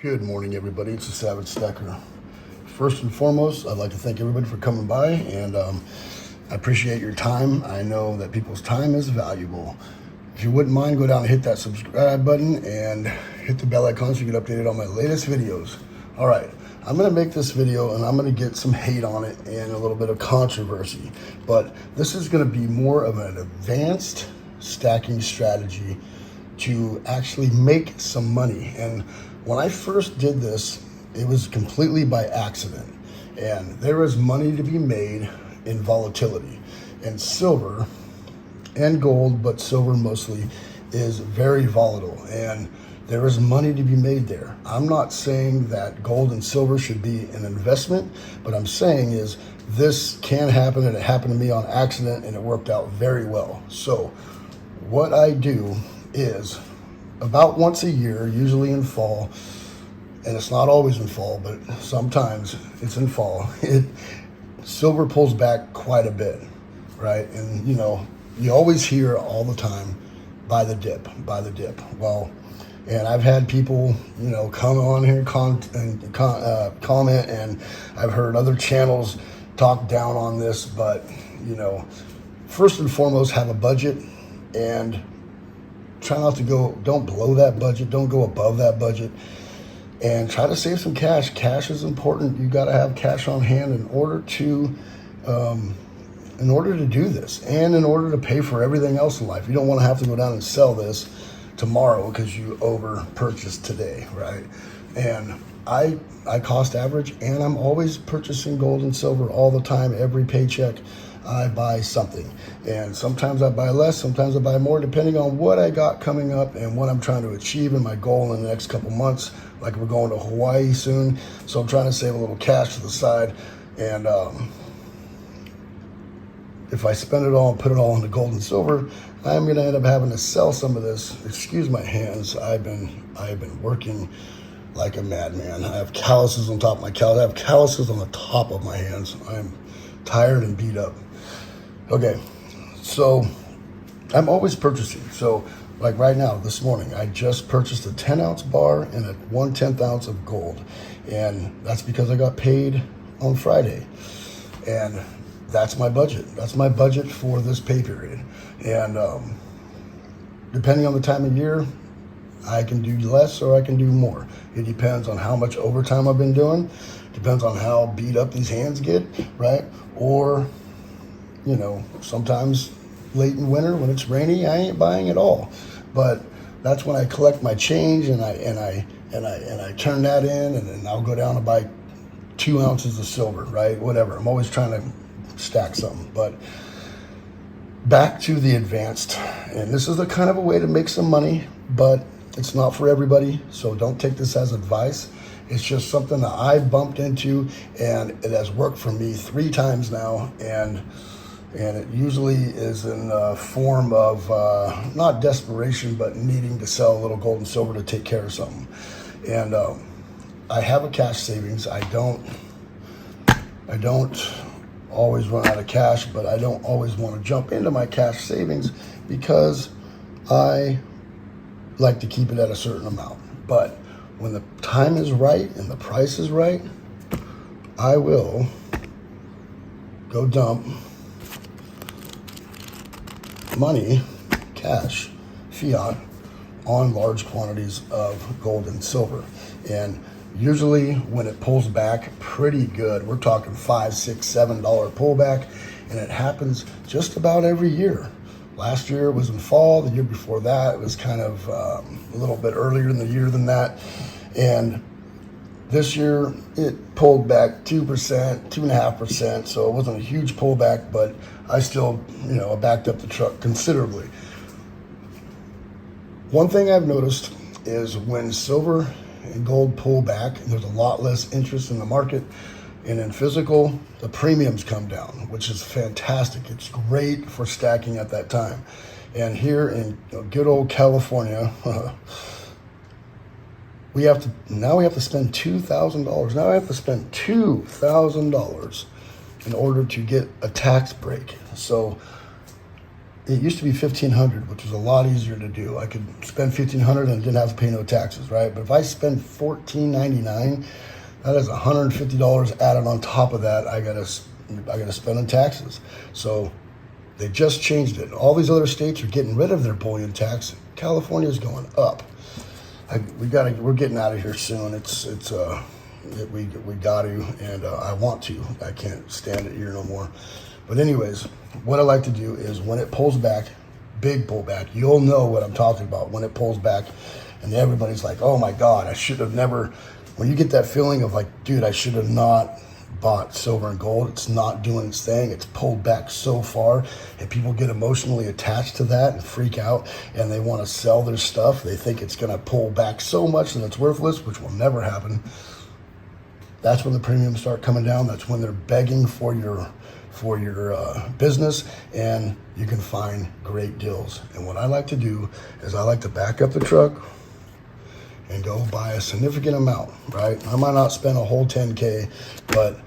Good morning, everybody. It's the Savage Stacker. First and foremost, I'd like to thank everybody for coming by, and I appreciate your time. I know that people's time is valuable. If you wouldn't mind, go down and hit that subscribe button and hit the bell icon so you get updated on my latest videos. All right, I'm going to make this video, and I'm going to get some hate on it and a little bit of controversy, but this is going to be more of an advanced stacking strategy to actually make some money. And when I first did this, it was completely by accident, and there is money to be made in volatility. And silver and gold, but silver mostly, is very volatile, and there is money to be made there. I'm not saying that gold and silver should be an investment, but I'm saying is this can happen, and it happened to me on accident, and it worked out very well. So what I do is about once a year, usually in fall, and it's not always in fall, but sometimes it's in fall, silver pulls back quite a bit, right? And you know, you always hear all the time, buy the dip, buy the dip. Well, and I've had people, you know, come on here comment, and I've heard other channels talk down on this, but you know, first and foremost, have a budget and try not to go, don't blow that budget, don't go above that budget, and try to save some cash. Cash is important. You got to have cash on hand in order to do this, and in order to pay for everything else in life. You don't want to have to go down and sell this tomorrow because you over purchased today, right? And I cost average, and I'm always purchasing gold and silver all the time. Every paycheck I buy something, and sometimes I buy less, sometimes I buy more, depending on what I got coming up and what I'm trying to achieve in my goal in the next couple months. Like, we're going to Hawaii soon, so I'm trying to save a little cash to the side, and if I spend it all and put it all into gold and silver, I'm going to end up having to sell some of this. Excuse my hands. I've been working like a madman. I have calluses on top of my calluses. I have calluses on the top of my hands. I'm tired and beat up. Okay, so I'm always purchasing. So like right now, this morning, I just purchased a 10-ounce bar and a 1/10 ounce of gold. And that's because I got paid on Friday. And that's my budget. That's my budget for this pay period. And depending on the time of year, I can do less or I can do more. It depends on how much overtime I've been doing. Depends on how beat up these hands get, right? Or, you know, sometimes late in winter when it's rainy, I ain't buying at all. But that's when I collect my change, and I turn that in, and then I'll go down and buy 2 ounces of silver, right? Whatever. I'm always trying to stack something. But back to the advanced, and this is a kind of a way to make some money, but it's not for everybody, so don't take this as advice. It's just something that I bumped into, and it has worked for me 3 times now, and it usually is in the form of not desperation, but needing to sell a little gold and silver to take care of something. And I have a cash savings. I don't always run out of cash, but I don't always want to jump into my cash savings because I like to keep it at a certain amount. But when the time is right and the price is right, I will go dump money, cash, fiat, on large quantities of gold and silver. And usually when it pulls back pretty good, we're talking $5, $6, $7 pullback, and it happens just about every year. Last year it was in fall. The year before that it was kind of a little bit earlier in the year than that. And this year it pulled back 2%, 2.5%. So it wasn't a huge pullback, but I still, you know, backed up the truck considerably. One thing I've noticed is when silver and gold pull back, and there's a lot less interest in the market, and in physical, the premiums come down, which is fantastic. It's great for stacking at that time. And here in good old California, we have to spend $2,000. Now I have to spend $2,000 in order to get a tax break. So it used to be $1,500, which was a lot easier to do. I could spend $1,500 and didn't have to pay no taxes, right? But if I spend $14.99, that is $150 added on top of that. I gotta spend on taxes. So they just changed it. All these other states are getting rid of their bullion tax. California is going up. We're getting out of here soon. We got to, and I want to. I can't stand it here no more. But anyways, what I like to do is when it pulls back, big pullback, you'll know what I'm talking about when it pulls back, and everybody's like, oh my God, I should have never. When you get that feeling of like, dude, I should have not bought silver and gold. It's not doing its thing. It's pulled back so far, and people get emotionally attached to that and freak out, and they want to sell their stuff. They think it's going to pull back so much and it's worthless, which will never happen. That's when the premiums start coming down. That's when they're begging for your business, and you can find great deals. And what I like to do is I like to back up the truck and go buy a significant amount, right? I might not spend a whole 10K, but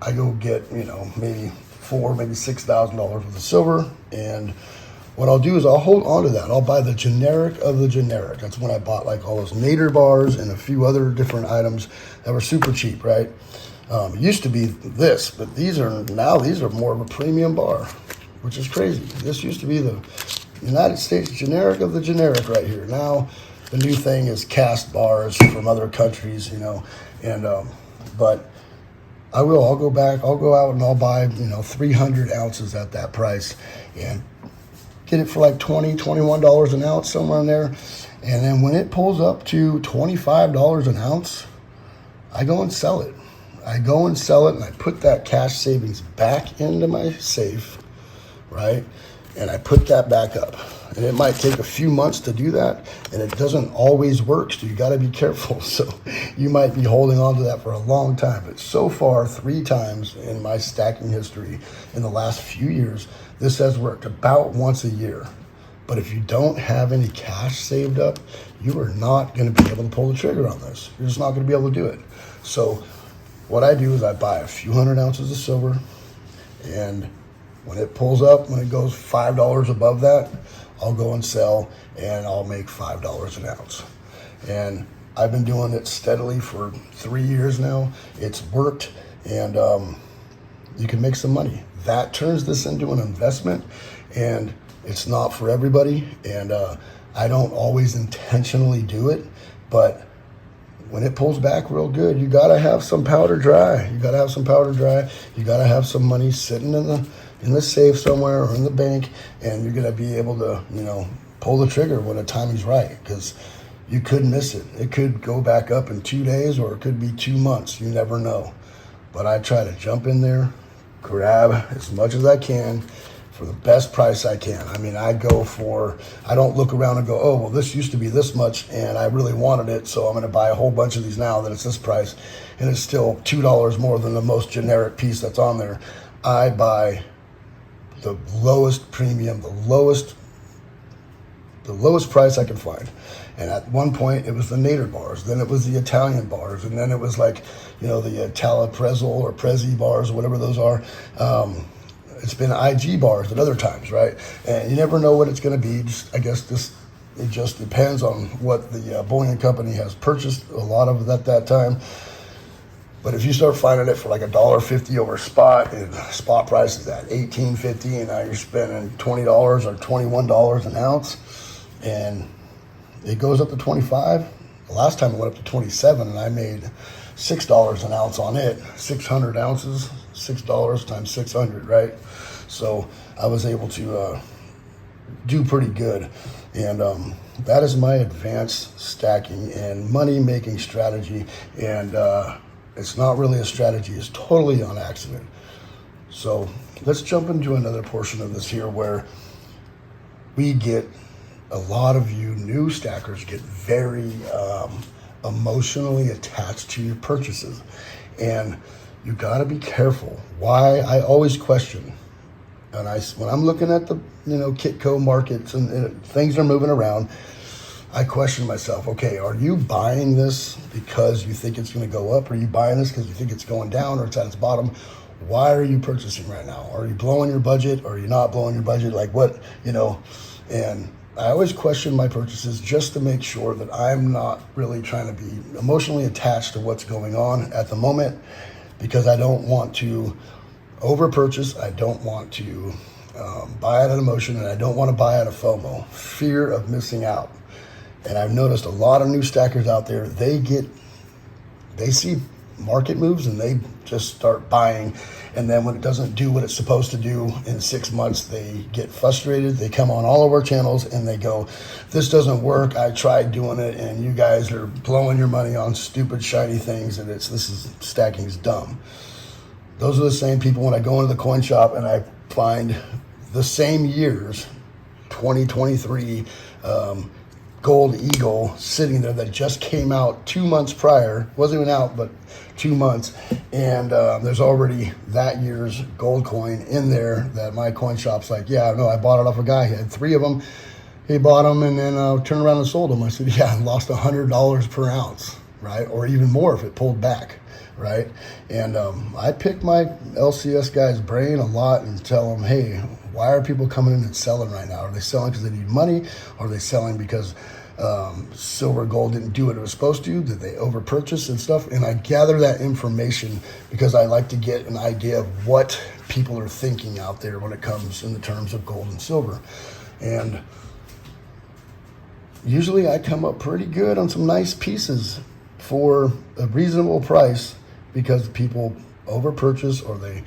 I go get, maybe maybe $6,000 worth of silver. And what I'll do is I'll hold on to that. I'll buy the generic of the generic. That's when I bought like all those nadir bars and a few other different items that were super cheap, right? It used to be this, but these are more of a premium bar, which is crazy. This used to be the United States generic of the generic right here. Now the new thing is cast bars from other countries, but I'll go out and I'll buy, 300 ounces at that price and get it for like $20, $21 an ounce, somewhere in there. And then when it pulls up to $25 an ounce, I go and sell it. And I put that cash savings back into my safe, right? And I put that back up. And it might take a few months to do that, and it doesn't always work, so you got to be careful. So you might be holding on to that for a long time. But so far, 3 times in my stacking history in the last few years, this has worked about once a year. But if you don't have any cash saved up, you are not going to be able to pull the trigger on this. You're just not going to be able to do it. So what I do is I buy a few hundred ounces of silver, and when it pulls up, when it goes $5 above that, I'll go and sell, and I'll make $5 an ounce. And I've been doing it steadily for 3 years now. It's worked, and you can make some money. That turns this into an investment, and it's not for everybody. And I don't always intentionally do it, but when it pulls back real good, you gotta have some powder dry. You gotta have some money sitting in the safe somewhere or in the bank, and you're gonna be able to, pull the trigger when the timing's right, because you could miss it. It could go back up in 2 days, or it could be 2 months. You never know. But I try to jump in there, grab as much as I can for the best price I can. I mean, I don't look around and go, oh, well, this used to be this much and I really wanted it, so I'm going to buy a whole bunch of these now that it's this price, and it's still $2 more than the most generic piece that's on there. I buy the lowest premium, the lowest price I can find. And at one point it was the nadir bars, then it was the Italian bars, and then it was like, the Italo-Prezzo or Prezzi bars, whatever those are. It's been IG bars at other times, right? And you never know what it's going to be. It just depends on what the bullion company has purchased a lot of at that time. But if you start finding it for like $1.50 over spot, and spot price is at $18.50, and now you're spending $20 or $21 an ounce, and it goes up to 25. The last time it went up to 27, and I made $6 an ounce on it. 600 ounces, $6 times 600, right? So I was able to do pretty good. And that is my advanced stacking and money-making strategy. And it's not really a strategy. It's totally on accident. So let's jump into another portion of this here where we get a lot of you new stackers get very emotionally attached to your purchases. And you got to be careful. Why? I always question. And when I'm looking at the Kitco markets and things are moving around, I question myself, okay, are you buying this because you think it's going to go up? Are you buying this because you think it's going down or it's at its bottom? why are you purchasing right now? Are you blowing your budget? Or are you not blowing your budget? Like what, and I always question my purchases just to make sure that I'm not really trying to be emotionally attached to what's going on at the moment, because I don't want to over purchase. I don't want to buy out of emotion, and I don't want to buy out of FOMO, fear of missing out. And I've noticed a lot of new stackers out there, they see market moves and they just start buying. And then when it doesn't do what it's supposed to do in 6 months, they get frustrated. They come on all of our channels and they go, this doesn't work. I tried doing it and you guys are blowing your money on stupid, shiny things. And stacking is dumb. Those are the same people when I go into the coin shop and I find the same years, 2023, Gold Eagle sitting there that just came out 2 months prior, wasn't even out, but 2 months. And there's already that year's gold coin in there that my coin shop's like, yeah, no, I bought it off a guy. He had 3 of them. He bought them and then turned around and sold them. I said, yeah, I lost $100 per ounce, right? Or even more if it pulled back, right? And I pick my LCS guy's brain a lot and tell him, hey, why are people coming in and selling right now? Are they selling because they need money? Or are they selling because silver, gold didn't do what it was supposed to? Did they over purchase and stuff? And I gather that information because I like to get an idea of what people are thinking out there when it comes in the terms of gold and silver. And usually I come up pretty good on some nice pieces for a reasonable price because people over purchase or they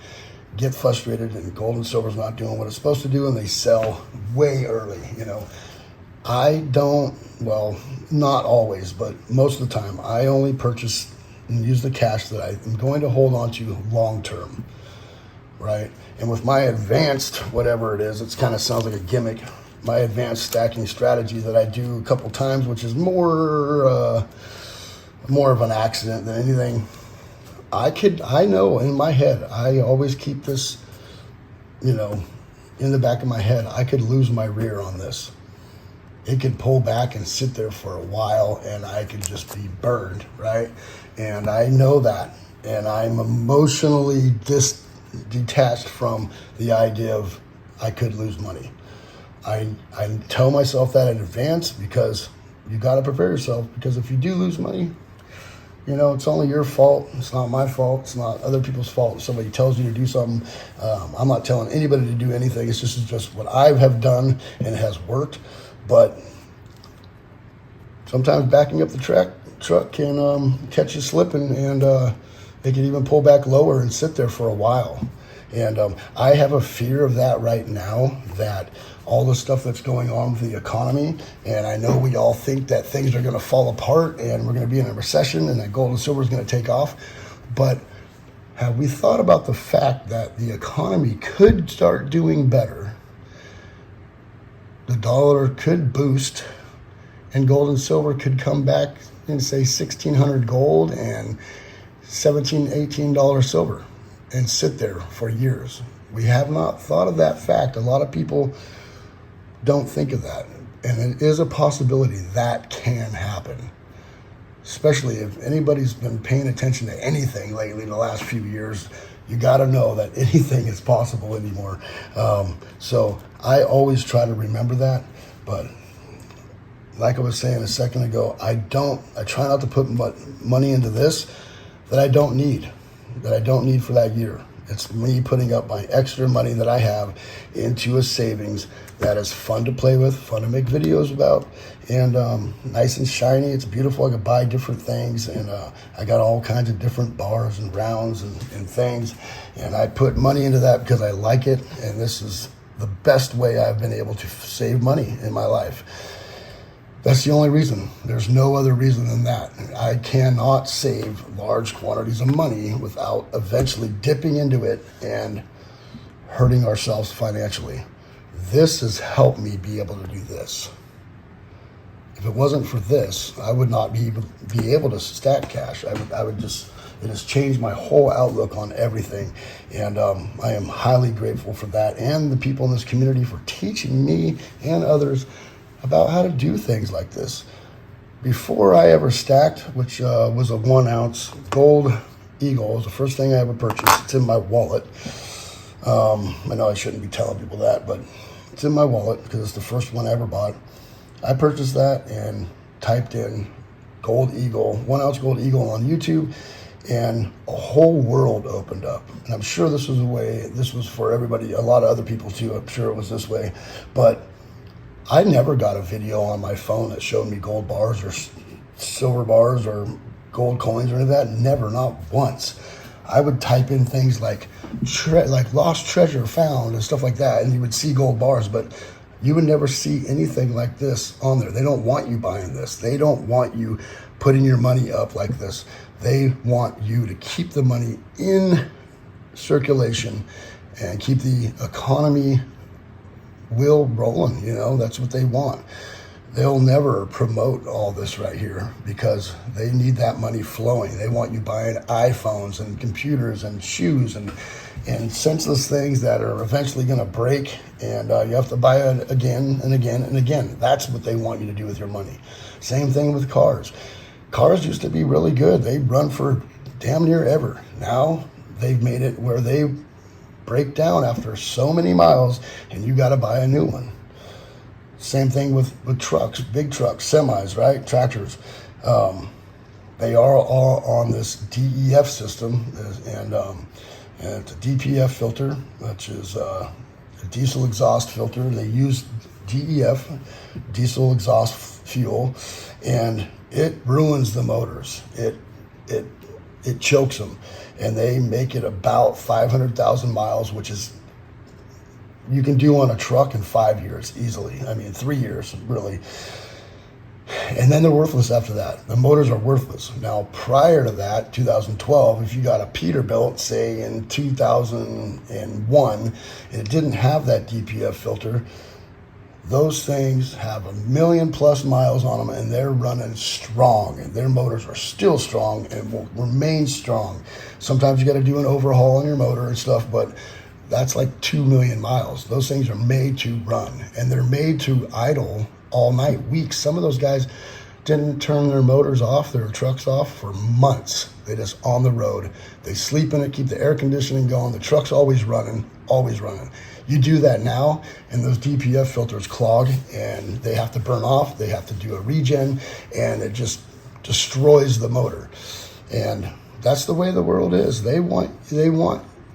get frustrated and gold and silver is not doing what it's supposed to do and they sell way early. I don't, well, not always, but most of the time I only purchase and use the cash that I'm going to hold on to long term, right? And with my advanced, whatever it is, it kind of sounds like a gimmick, my advanced stacking strategy that I do a couple times, which is more of an accident than anything. I know in my head, I always keep this, in the back of my head, I could lose my rear on this. It could pull back and sit there for a while and I could just be burned, right? And I know that. And I'm emotionally detached from the idea of I could lose money. I tell myself that in advance because you got to prepare yourself, because if you do lose money, it's only your fault. It's not my fault. It's not other people's fault. If somebody tells you to do something, I'm not telling anybody to do anything. It's just what I have done and it has worked. But sometimes backing up the truck can catch you slipping, and it can even pull back lower and sit there for a while. And I have a fear of that right now, that all the stuff that's going on with the economy, and I know we all think that things are going to fall apart and we're going to be in a recession and that gold and silver is going to take off. But have we thought about the fact that the economy could start doing better? The dollar could boost and gold and silver could come back and say 1,600 gold and $17, $18 silver and sit there for years. We have not thought of that fact. A lot of people don't think of that. And it is a possibility that can happen, especially if anybody's been paying attention to anything lately in the last few years. You got to know that anything is possible anymore. So I always try to remember that. But like I was saying a second ago, I try not to put money into this that I don't need for that year. It's me putting up my extra money that I have into a savings that is fun to play with, fun to make videos about, and nice and shiny. It's beautiful. I can buy different things, and I got all kinds of different bars and rounds and things, and I put money into that because I like it, and this is the best way I've been able to save money in my life. That's the only reason. There's no other reason than that. I cannot save large quantities of money without eventually dipping into it and hurting ourselves financially. This has helped me be able to do this. If it wasn't for this, I would not be able to stack cash. It has changed my whole outlook on everything. And I am highly grateful for that, and the people in this community for teaching me and others about how to do things like this. Before I ever stacked, which was a 1 ounce Gold eagle. It was the first thing I ever purchased. It's in my wallet. I know I shouldn't be telling people that, but it's in my wallet because it's the first one I ever bought. I purchased that and typed in gold eagle, 1 ounce gold eagle on YouTube, and a whole world opened up. And I'm sure this was for everybody, a lot of other people too. I'm sure it was this way, but I never got a video on my phone that showed me gold bars or silver bars or gold coins or any of that. Never, not once. I would type in things like lost treasure found and stuff like that, and you would see gold bars, but you would never see anything like this on there. They don't want you buying this. They don't want you putting your money up like this. They want you to keep the money in circulation and keep the economy wheel rolling. You know, that's what they want. They'll never promote all this right here because they need that money flowing. They want you buying iPhones and computers and shoes and senseless things that are eventually going to break, and you have to buy it again and again and again. That's what they want you to do with your money. Same thing with cars. Cars used to be really good. They run for damn near ever. Now they've made it where they break down after so many miles, and you got to buy a new one. Same thing with trucks, big trucks, semis, right? Tractors. They are all on this DEF system, and it's a DPF filter, which is a diesel exhaust filter. They use DEF, diesel exhaust fuel, and it ruins the motors. It chokes them, and they make it about 500,000 miles, which is you can do on a truck in 5 years easily. I mean, 3 years, really. And then they're worthless after that. The motors are worthless. Now, prior to that, 2012, if you got a Peterbilt, say in 2001, and it didn't have that DPF filter, those things have 1 million plus miles on them, and they're running strong, and their motors are still strong and will remain strong. Sometimes you got to do an overhaul on your motor and stuff, but that's like 2 million miles. Those things are made to run, and they're made to idle all night, weeks. Some of those guys didn't turn their motors off, their trucks off for months. They just on the road. They sleep in it, keep the air conditioning going. The truck's always running, always running. You do that now, and those DPF filters clog, and they have to burn off. They have to do a regen, and it just destroys the motor. And that's the way the world is. They want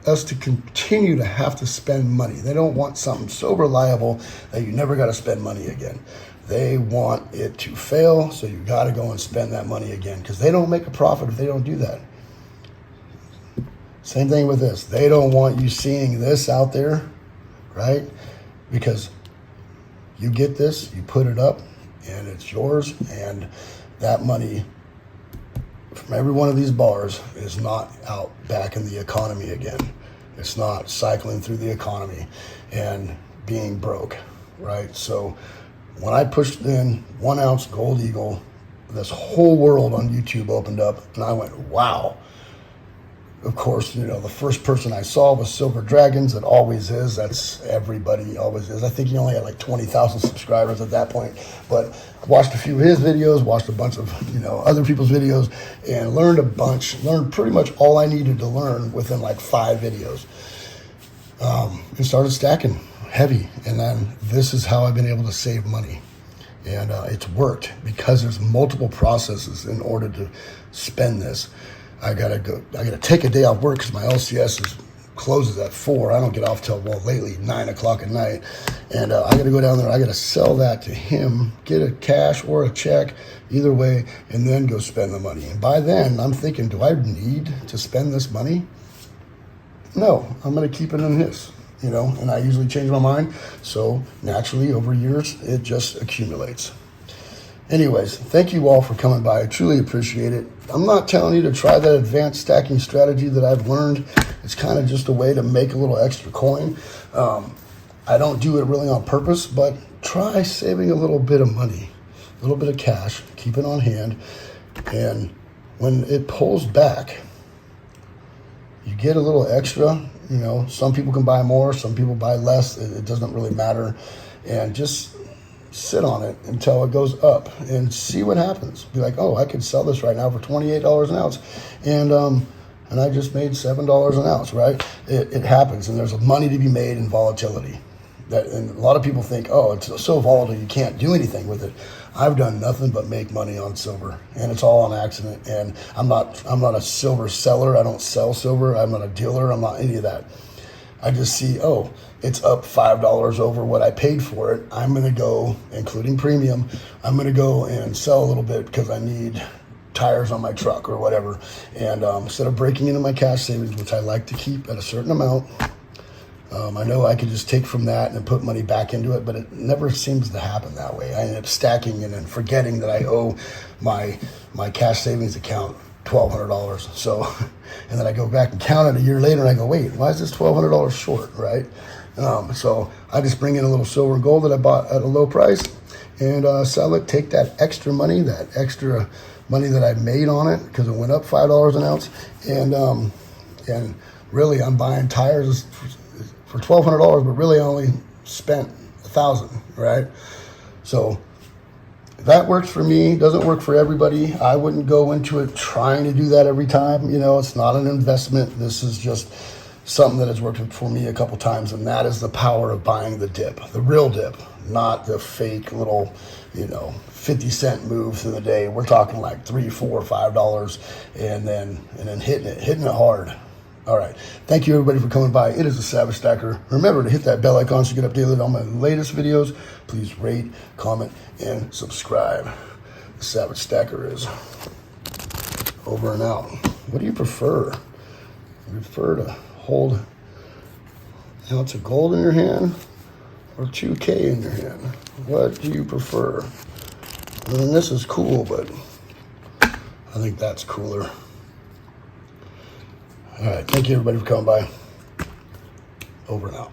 us to continue to have to spend money. They don't want something so reliable that you never got to spend money again. They want it to fail, so you got to go and spend that money again, because they don't make a profit if they don't do that. Same thing with this. They don't want you seeing this out there, right? Because you get this, you put it up, and it's yours, and that money from every one of these bars is not out back in the economy again. It's not cycling through the economy and being broke, right? So when I pushed in 1 ounce gold eagle, this whole world on YouTube opened up, and I went, wow. Of course, you know, the first person I saw was Silver Dragons. It always is. That's everybody always is. I think he only had like 20,000 subscribers at that point. But I watched a few of his videos, watched a bunch of, other people's videos, and learned a bunch. Learned pretty much all I needed to learn within like 5 videos. And started stacking heavy. And then this is how I've been able to save money. And it's worked because there's multiple processes in order to spend this. I gotta take a day off work because my LCS closes at 4. I don't get off till, lately 9 o'clock at night. And I gotta go down there, I gotta sell that to him, get a cash or a check, either way, and then go spend the money. And by then, I'm thinking, do I need to spend this money? No, I'm gonna keep it in his, and I usually change my mind. So naturally, over years, it just accumulates. Anyways, thank you all for coming by. I truly appreciate it. I'm not telling you to try that advanced stacking strategy that I've learned. It's kind of just a way to make a little extra coin. I don't do it really on purpose, but try saving a little bit of money, a little bit of cash, keep it on hand. And when it pulls back, you get a little extra. Some people can buy more, some people buy less. It doesn't really matter. And just sit on it until it goes up and see what happens. Be like, oh, I could sell this right now for $28 an ounce, and and I just made $7 an ounce, right? It happens, and there's money to be made in volatility. And a lot of people think, oh, it's so volatile you can't do anything with it. I've done nothing but make money on silver, and it's all on accident. And I'm not a silver seller. I don't sell silver. I'm not a dealer. I'm not any of that. I just see, oh, it's up $5 over what I paid for it. I'm going to go, including premium, I'm going to go and sell a little bit because I need tires on my truck or whatever. And instead of breaking into my cash savings, which I like to keep at a certain amount, I know I could just take from that and put money back into it, but it never seems to happen that way. I end up stacking and then forgetting that I owe my cash savings account $1,200. So, and then I go back and count it a year later and I go, wait, why is this $1,200 short, right? So I just bring in a little silver and gold that I bought at a low price and sell it, take that extra money that I made on it because it went up $5 an ounce. And really I'm buying tires for $1,200, but really I only spent $1,000, right? So that works for me, doesn't work for everybody. I wouldn't go into it trying to do that every time. You know, it's not an investment. This is just something that has worked for me a couple times, and that is the power of buying the dip, the real dip, not the fake little, 50-cent move through the day. We're talking like $3, $4, $5, and then hitting it hard. All right. Thank you, everybody, for coming by. It is the Savage Stacker. Remember to hit that bell icon so you get updated on my latest videos. Please rate, comment, and subscribe. The Savage Stacker is over and out. What do you prefer? You prefer to hold an ounce of gold in your hand or 2K in your hand? What do you prefer? I mean, this is cool, but I think that's cooler. All right, thank you everybody for coming by. Over and out.